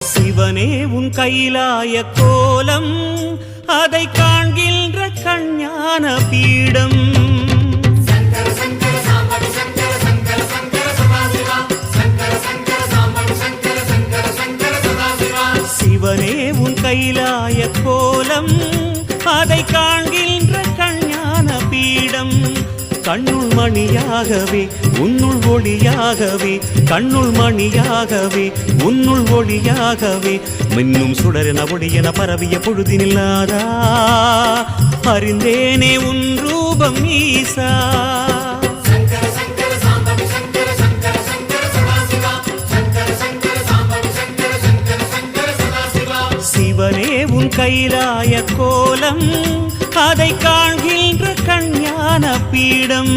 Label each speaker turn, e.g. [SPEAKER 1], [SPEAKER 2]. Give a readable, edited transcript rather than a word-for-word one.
[SPEAKER 1] சிவனே உன் கைலாய கோலம் அதை காண்கின்ற கஞ்ஞான பீடம் சிவனே உன் கைலாய கோலம் அதை காண்கின்ற கஞ்ஞான பீடம் கண்ணுள் மணியாகவே உன்னுள் ஒளியாகவே கண்ணுள் மணியாகவே உன்னுள் ஒளியாகவே மின்னும் சுடரென ஒளியென பரவிய பொழுதினில்லாதா அறிந்தேனே உன் ரூபம் ஈசா சிவனே உன் கைலாய கோலம் அதை காண்கின்ற கஞ்ஞான பீடம்